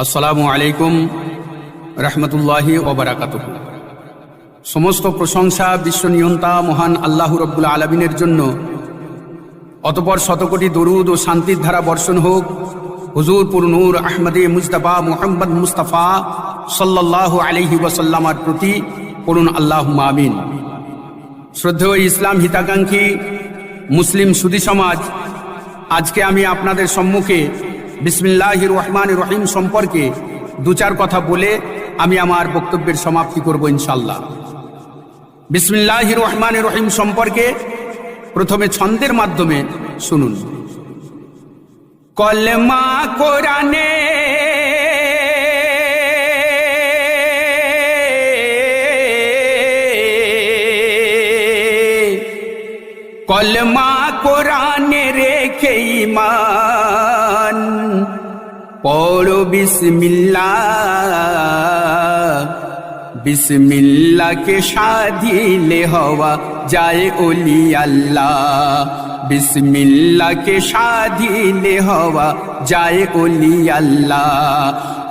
আসসালামু আলাইকুম রহমতুল্লাহি ওয়া বারাকাতুহু। সমস্ত প্রশংসা বিশ্বনিয়ন্তা মহান আল্লাহ রব্বুল আলামিনের জন্য। অতঃপর শতকোটি দরুদ ও শান্তির ধারা বর্ষণ হোক হুজুর পুরনূর আহমদে মুজতবা মুহাম্মদ মুস্তাফা সাল্লাল্লাহু আলাইহি ওয়াসাল্লামের প্রতি, পড়ুন আল্লাহুম্মা আমিন। শ্রদ্ধেয় ইসলাম হিতাকাঙ্ক্ষী মুসলিম সুধী সমাজ, আজকে আমি আপনাদের সম্মুখে বিসমিল্লাহির রহমানির রহিম সম্পর্কে দু চার কথা বলে আমি আমার বক্তব্যের সমাপ্তি করব ইনশাআল্লাহ। বিসমিল্লাহির রহমানির রহিম সম্পর্কে প্রথমে ছন্দের মাধ্যমে শুনুন। কলমা কোরআনে কলমা কোরআনে রেখে ঈমান পড়ো বিসমিল্লাহ, বিসমিল্লাহকে সাধিলে হওয়া যায় ওলি আল্লাহ, বিসমিল্লাহকে সাধিলে হওয়া যায় ওলি আল্লাহ।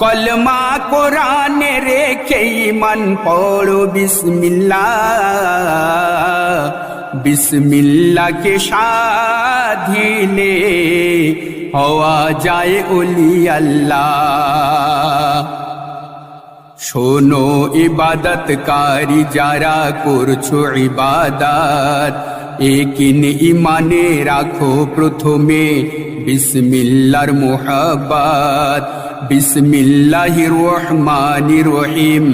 কলমা কোরআনে রেখে ঈমান পড়ো বিসমিল্লাহ, বিসমিল্লাহকে সাধিলে হওয়া যায় ওলি আল্লাহ। শোনো ইবাদতকারী যারা করছো ইবাদত, একিন ইমানে রাখো প্রথমে বিসমিল্লাহর মুহাব্বত। বিসমিল্লাহির রহমানির রহিম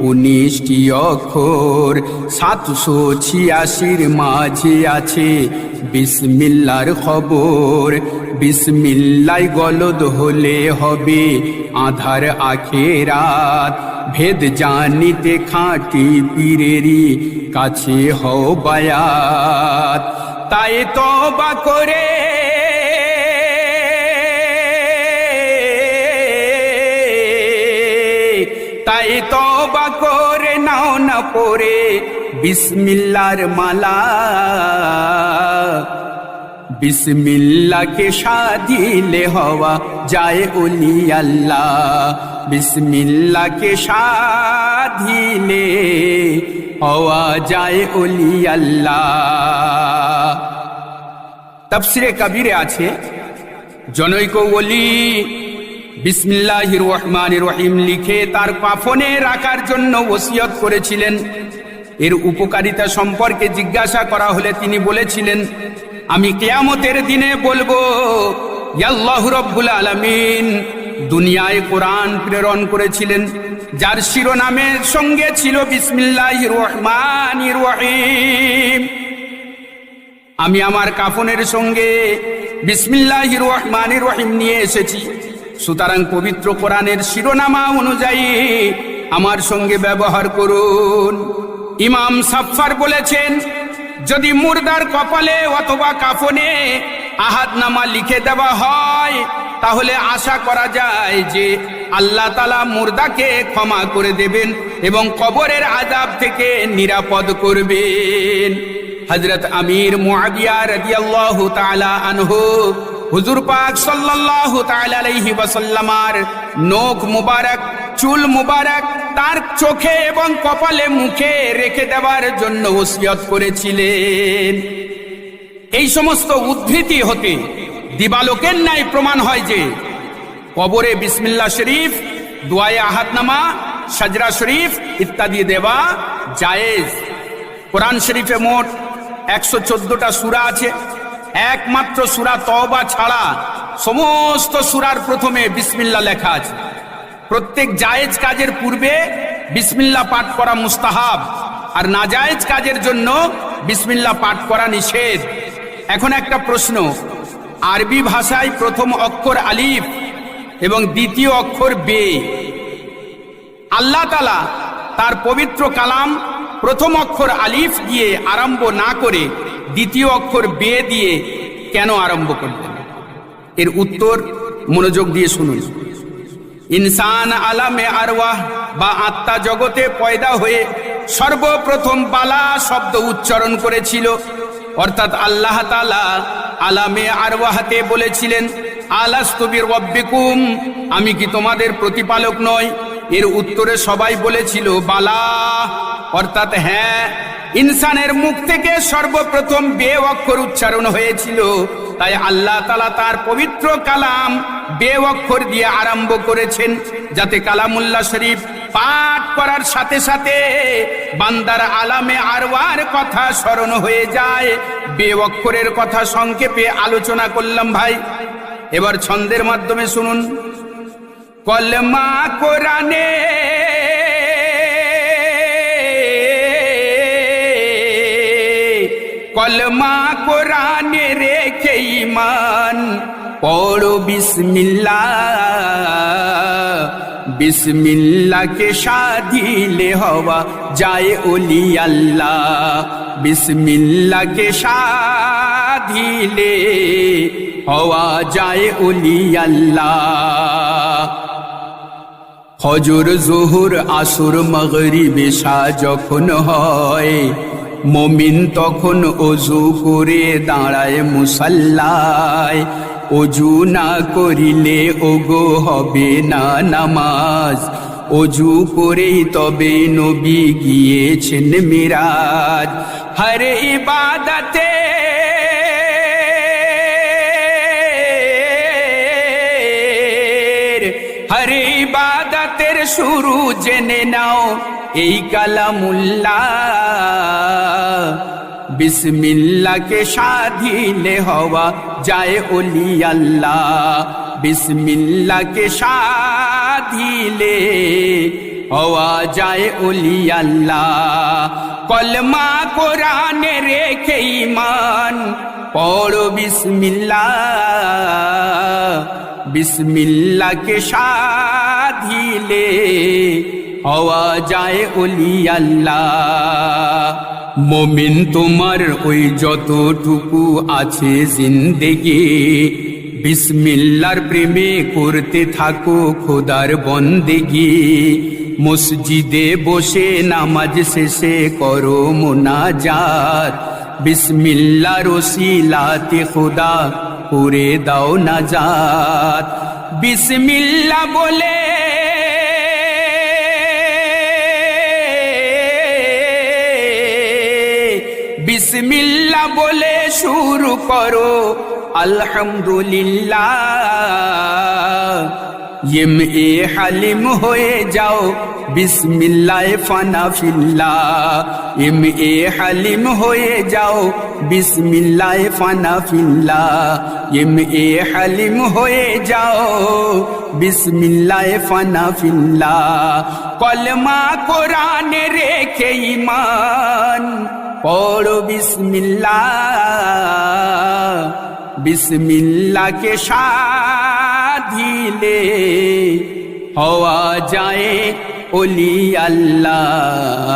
19টি অক্ষর, 786 মাঝে আছে বিসমিল্লাহর খবর। বিসমিল্লাহ গলদ হলে হবে আধার আখেরাত, ভেদ জানিতে খাঁটি পীরেরই কাছে হও বায়াত। তাই তওবা করে তাই তওবা করে নাও না পড়ে বিসমিল্লাহর মালা। বিসমিল্লাহকে সাধিলে হওয়া যায় ওলি আল্লাহ, বিসমিল্লাহকে সাধিলে হওয়া যায় ওলি আল্লাহ। তাফসিরে কবিরে আছে, জনৈক ওলি বিসমিল্লাহির রহমানির রহিম লিখে তার কাফনে রাখার জন্য ওসিয়ত করেছিলেন। এর উপকারিতা সম্পর্কে জিজ্ঞাসা করা হলে তিনি বলেছিলেন, আমি কিয়ামতের দিনে বলবো, আল্লাহ রব্বুল আলামিন দুনিয়ায় কোরআন প্রেরণ করেছিলেন যার শিরোনামের সঙ্গে ছিল বিসমিল্লাহির রহমানির রহিম। আমি আমার কাফনের সঙ্গে বিসমিল্লাহির রহমানির রহিম নিয়ে এসেছি, সুতরাং পবিত্র কোরআনের শিরোনামা অনুযায়ী আমার সঙ্গে ব্যবহার করুন। ইমাম সাফফার বলেছেন, যদি মুর্দার কপালে অথবা কাফনে আহাদনামা লিখে দেওয়া হয় তাহলে আশা করা যায় যে আল্লাহ তাআলা মুর্দাকে ক্ষমা করে দেবেন এবং কবরের আযাব থেকে নিরাপদ করবেন। হযরত আমির মুআবিয়া রাদিয়াল্লাহু তাআলা আনহু হুজুর পাক সাল্লাল্লাহু তাআলা আলাইহি ওয়াসাল্লামার নখ মুবারক, চুল মুবারক তার চোখে এবং কপালে মুখে রেখে দেওয়ার জন্য ওসিয়ত করেছিলেন। এই সমস্ত উদ্ধৃতি হতে দিবালোকের ন্যায় প্রমাণ হয় যে কবরে বিসমিল্লাহ শরীফ, দুআয়ে আহাদনামা, সাজরা শরীফ ইত্যাদি দেওয়া জায়েজ। কোরআন শরীফে মোট 114টা সূরা আছে। একমাত্র সূরা তওবা ছাড়া সমস্ত সূরার প্রথমে বিসমিল্লাহ লেখা আছে। প্রত্যেক জায়েজ কাজের পূর্বে বিসমিল্লাহ পাঠ করা মুস্তাহাব, আর নাজায়েজ কাজের জন্য বিসমিল্লাহ পাঠ করা নিষেধ। এখন একটা প্রশ্ন, আরবি ভাষায় প্রথম অক্ষর আলিফ এবং দ্বিতীয় অক্ষর বে। আল্লাহ তাআলা তার পবিত্র কালাম প্রথম অক্ষর আলিফ দিয়ে আরম্ভ না করে দ্বিতীয় অক্ষর বে দিয়ে কেন আরম্ভ করলেন? এর উত্তর মনোযোগ দিয়ে শুনুন। ইনসান আলামে আরওয়াহ বা আত্মা জগতে পয়দা হয়ে সর্বপ্রথম বালা শব্দ উচ্চারণ করেছিল, অর্থাৎ আল্লাহ তাআলা আলামে আরওয়াহতে বলেছিলেন, আলাস্তু বিরব্বিকুম, আমি কি তোমাদের প্রতিপালক নই? এর উত্তরে সবাই বলেছিল বালা, অর্থাৎ হ্যাঁ। ইনসানের মুখ থেকে সর্বপ্রথম বে অক্ষর উচ্চারণ হয়েছিল, তাই আল্লাহ তাআলা তার পবিত্র কালাম বে অক্ষর দিয়ে আরম্ভ করেছেন, যাতে কালামুল্লাহ শরীফ পাঠ করার সাথে সাথে বান্দার আলামে আরওয়ার কথা স্মরণ হয়ে যায়। বে অক্ষরের কথা সংক্ষেপে আলোচনা করলাম ভাই। এবার ছন্দের মাধ্যমে শুনুন। কলমা কোরআনে কলমা কোরআনে রেখে ঈমান পড়ো বিসমিল্লাহ, বিসমিল্লাহকে সাধিলে হওয়া যায় ওলি আল্লাহ, বিসমিল্লাহকে সাধিলে হওয়া যায় ওলি আল্লাহ। ফজর জোহর আসর মাগরিব এশা যখন হয়, মুমিন তখন ওযু করে দাঁড়ায় মুসাল্লায়। ওযু না করিলে ওগো হবে না নামাজ, ওযু করেই তবে নবী গিয়েছেন মিরাজ। হর ইবাদতে হর ইবাদতের শুরু জেনে নাও এই কালামুল্লাহ, বিসমিল্লাহকে সাধিলে হওয়া যায় ওলি আল্লাহ, বিসমিল্লাহকে সাধিলে হওয়া যায় ওলি আল্লাহ। কলমা কোরআনে রেখে ঈমান পড়ো বিসমিল্লাহ, বিসমিল্লাহকে সাধিলে হওয়া যায় ওলি আল্লাহ। মুমিন তোমার ওই যতটুকু আছে জিন্দেগি, বিসমিল্লাহর প্রেমে করতে থাকো খোদার বন্দেগি। মসজিদে বসে নামাজ শেষে করো মুনাজাত, বিসমিল্লাহর ওসিলাতে খোদা করে দাও নাজাত। বিসমিল্লাহ বলে বিসমিল্লাহ বলে শুরু করো আলহামদুলিল্লাহ। এ হালিম হয়ে যাও বিসমিল্লাহ ফানা ফিল্লাহ, এ হালিম হয়ে যাও বিসমিল্লাহ ফানা ফিল্লাহ, এ হালিম হয়ে যাও বিসমিল্লাহ ফানা ফিল্লাহ। কলমা কোরআনে রেখে ঈমান পড়ো বিসমিল্লাহ, বিসমিল্লাহকে সাধিলে হওয়া যায় ওলি আল্লাহ।